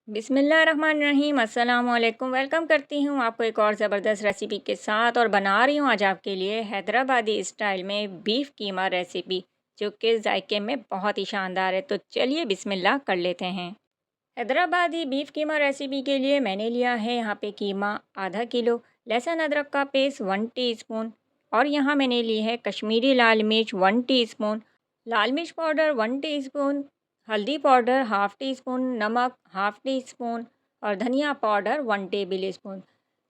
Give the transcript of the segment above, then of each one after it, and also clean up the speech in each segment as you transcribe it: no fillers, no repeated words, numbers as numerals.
बिस्मिल्लाहिर्रहमानिर्रहीम अस्सलाम वालेकुम। वेलकम करती हूँ आपको एक और ज़बरदस्त रेसिपी के साथ और बना रही हूँ आज आपके लिए हैदराबादी स्टाइल में बीफ कीमा रेसिपी जो कि जायके में बहुत ही शानदार है। तो चलिए बिस्मिल्लाह कर लेते हैं। हैदराबादी बीफ कीमा रेसिपी के लिए मैंने लिया है यहाँ पे कीमा आधा किलो, लहसुन अदरक का पेस्ट 1 टीस्पून और यहाँ मैंने ली है कश्मीरी लाल मिर्च 1 टीस्पून, लाल मिर्च पाउडर 1 टीस्पून, हल्दी पाउडर हाफ़ टी स्पून, नमक हाफ़ टी स्पून और धनिया पाउडर 1 टेबल स्पून।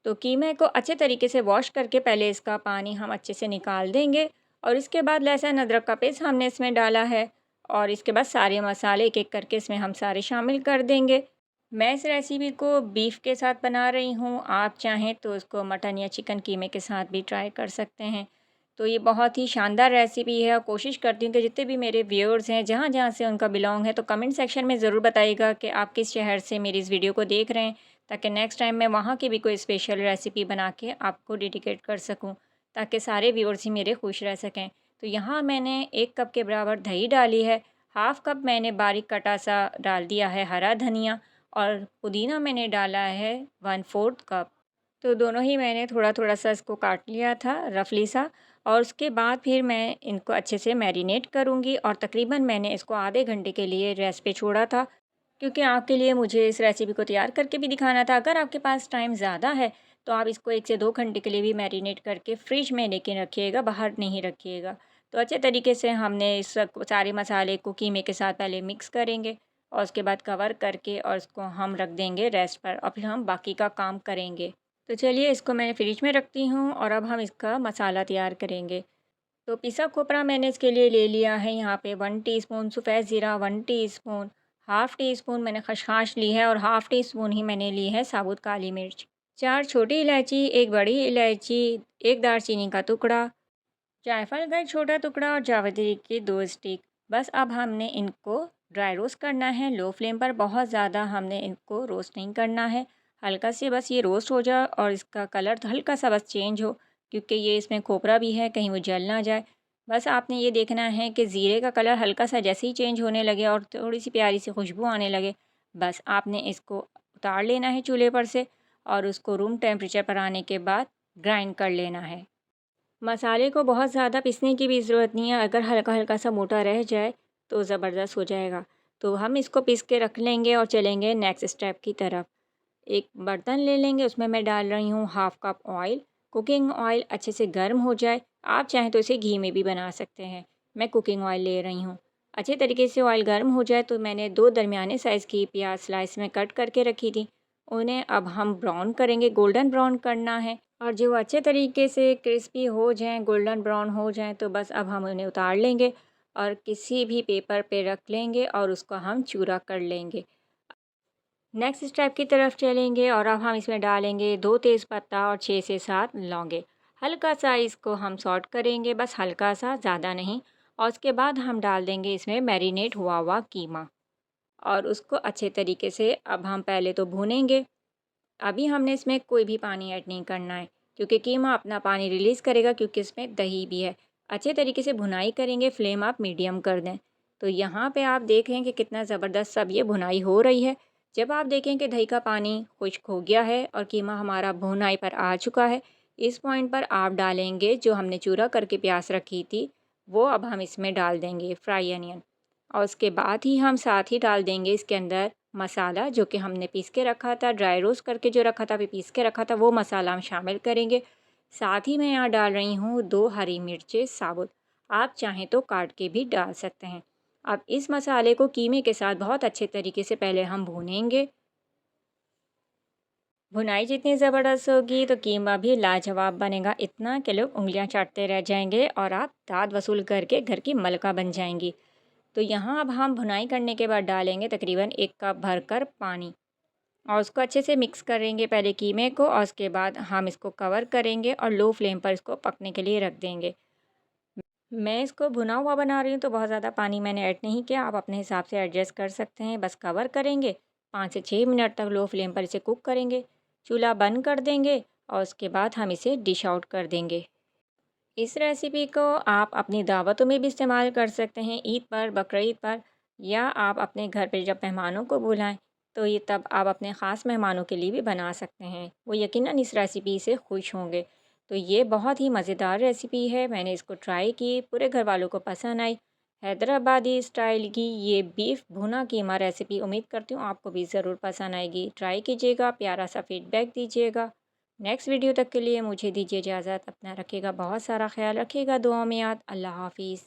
तो कीमे को अच्छे तरीके से वॉश करके पहले इसका पानी हम अच्छे से निकाल देंगे और इसके बाद लहसुन अदरक का पेस्ट हमने इसमें डाला है और इसके बाद सारे मसाले एक एक करके इसमें हम सारे शामिल कर देंगे। मैं इस रेसिपी को बीफ के साथ बना रही हूँ, आप चाहें तो इसको मटन या चिकन कीमे के साथ भी ट्राई कर सकते हैं। तो ये बहुत ही शानदार रेसिपी है और कोशिश करती हूँ कि जितने भी मेरे व्यूअर्स हैं जहाँ जहाँ से उनका बिलोंग है तो कमेंट सेक्शन में ज़रूर बताइएगा कि आप किस शहर से मेरी इस वीडियो को देख रहे हैं, ताकि नेक्स्ट टाइम मैं वहाँ की भी कोई स्पेशल रेसिपी बना के आपको डेडिकेट कर सकूँ, ताकि सारे व्यूअर्स ही मेरे खुश रह सकें। तो यहाँ मैंने 1 कप के बराबर दही डाली है, हाफ़ कप मैंने बारीक कटा सा डाल दिया है हरा धनिया और पुदीना मैंने डाला है 1/4 कप। तो दोनों ही मैंने थोड़ा-थोड़ा सा इसको काट लिया था रफली सा और उसके बाद फिर मैं इनको अच्छे से मैरिनेट करूँगी और तकरीबन मैंने इसको आधे घंटे के लिए रेस्ट पे छोड़ा था, क्योंकि आपके लिए मुझे इस रेसिपी को तैयार करके भी दिखाना था। अगर आपके पास टाइम ज़्यादा है तो आप इसको 1 से 2 घंटे के लिए भी मैरिनेट करके फ्रिज में लेके रखिएगा, बाहर नहीं रखिएगा। तो अच्छे तरीके से हमने इस सारे मसाले को कीमे के साथ पहले मिक्स करेंगे और उसके बाद कवर करके और इसको हम रख देंगे रेस्ट पर और फिर हम बाकी का काम करेंगे। तो चलिए इसको मैं फ्रिज में रखती हूँ और अब हम इसका मसाला तैयार करेंगे। तो पिसा खोपरा मैंने इसके लिए ले लिया है यहाँ पे 1 टीस्पून सफ़ेद ज़ीरा, 1 टीस्पून, हाफ़ टी स्पून मैंने खसखस ली है और हाफ़ टी स्पून ही मैंने ली है साबुत काली मिर्च, 4 छोटी इलायची, 1 बड़ी इलायची, 1 दालचीनी का टुकड़ा, जायफल का एक छोटा टुकड़ा और जावित्री की 2 स्टिक। बस अब हमने इनको ड्राई रोस्ट करना है लो फ्लेम पर, बहुत ज़्यादा हमने इनको रोस्ट नहीं करना है। हल्का से बस ये रोस्ट हो जाए और इसका कलर तो हल्का सा बस चेंज हो, क्योंकि ये इसमें खोपरा भी है, कहीं वो जल ना जाए। बस आपने ये देखना है कि ज़ीरे का कलर हल्का सा जैसे ही चेंज होने लगे और थोड़ी सी प्यारी सी खुशबू आने लगे, बस आपने इसको उतार लेना है चूल्हे पर से और उसको रूम टेम्परेचर पर आने के बाद ग्राइंड कर लेना है। मसाले को बहुत ज़्यादा पीसने की भी ज़रूरत नहीं है, अगर हल्का-हल्का सा मोटा रह जाए तो ज़बरदस्त हो जाएगा। तो हम इसको पीस के रख लेंगे और चलेंगे नेक्स्ट स्टेप की तरफ। एक बर्तन ले लेंगे, उसमें मैं डाल रही हूँ half cup oil. Cooking oil अच्छे से गर्म हो जाए, आप चाहें तो इसे घी में भी बना सकते हैं। मैं कुकिंग ऑयल ले रही हूँ। अच्छे तरीके से ऑयल गर्म हो जाए तो मैंने 2 दरमियाने साइज़ की प्याज़ स्लाइस में कट करके रखी थी। उन्हें अब हम ब्राउन करेंगे, गोल्डन ब्राउन करना है और जो अच्छे तरीके से क्रिस्पी हो जाएँ, गोल्डन ब्राउन हो जाएँ तो बस अब हम उन्हें उतार लेंगे और किसी भी पेपर पे रख लेंगे और उसको हम चूरा कर लेंगे। नेक्स्ट स्टेप की तरफ चलेंगे और अब हम इसमें डालेंगे 2 तेज़पत्ता और 6 से 7 लौंगे। हल्का सा इसको हम सॉट करेंगे, बस हल्का सा, ज़्यादा नहीं। और उसके बाद हम डाल देंगे इसमें मैरिनेट हुआ हुआ कीमा और उसको अच्छे तरीके से अब हम पहले तो भूनेंगे। अभी हमने इसमें कोई भी पानी ऐड नहीं करना है, क्योंकि कीमा अपना पानी रिलीज़ करेगा, क्योंकि इसमें दही भी है। अच्छे तरीके से भुनाई करेंगे, फ्लेम आप मीडियम कर दें। तो यहाँ पे आप देख रहे हैं कि कितना ज़बरदस्त सब ये भुनाई हो रही है। जब आप देखें कि दही का पानी खुश्क हो गया है और कीमा हमारा भुनाई पर आ चुका है, इस पॉइंट पर आप डालेंगे जो हमने चूरा करके प्याज रखी थी, वो अब हम इसमें डाल देंगे फ्राई अनियन और उसके बाद ही हम साथ ही डाल देंगे इसके अंदर मसाला जो कि हमने पीस के रखा था, ड्राई रोस्ट करके जो रखा था, अभी पीस के रखा था, वो मसाला हम शामिल करेंगे। साथ ही मैं यहाँ डाल रही हूँ 2 हरी मिर्चें साबुत, आप चाहें तो काट के भी डाल सकते हैं। अब इस मसाले को कीमे के साथ बहुत अच्छे तरीके से पहले हम भूनेंगे। भुनाई जितनी ज़बरदस्त होगी तो कीमा भी लाजवाब बनेगा, इतना कि लोग उँगलियाँ चाटते रह जाएंगे और आप दाँत वसूल करके घर की मलका बन जाएंगी। तो यहाँ अब हम भुनाई करने के बाद डालेंगे तकरीबन 1 कप भरकर पानी और उसको अच्छे से मिक्स करेंगे पहले कीमे को और उसके बाद हम इसको कवर करेंगे और लो फ्लेम पर इसको पकने के लिए रख देंगे। मैं इसको भुना हुआ बना रही हूँ तो बहुत ज़्यादा पानी मैंने ऐड नहीं किया, आप अपने हिसाब से एडजस्ट कर सकते हैं। बस कवर करेंगे, 5 से 6 मिनट तक लो फ्लेम पर इसे कुक करेंगे, चूल्हा बंद कर देंगे और उसके बाद हम इसे डिश आउट कर देंगे। इस रेसिपी को आप अपनी दावतों में भी इस्तेमाल कर सकते हैं, ईद पर, बकरीद पर, या आप अपने घर पे जब मेहमानों को बुलाएं तो ये तब आप अपने ख़ास मेहमानों के लिए भी बना सकते हैं। वो यकीनन इस रेसिपी से खुश होंगे। तो ये बहुत ही मज़ेदार रेसिपी है, मैंने इसको ट्राई की, पूरे घर वालों को पसंद आई। हैदराबादी स्टाइल की ये बीफ भुना कीमा रेसिपी उम्मीद करती हूँ आपको भी ज़रूर पसंद आएगी। ट्राई कीजिएगा, प्यारा सा फीडबैक दीजिएगा। नेक्स्ट वीडियो तक के लिए मुझे दीजिए इजाज़त। अपना रखिएगा बहुत सारा ख्याल रखिएगा, दुआ में याद। अल्लाह हाफ़िज़।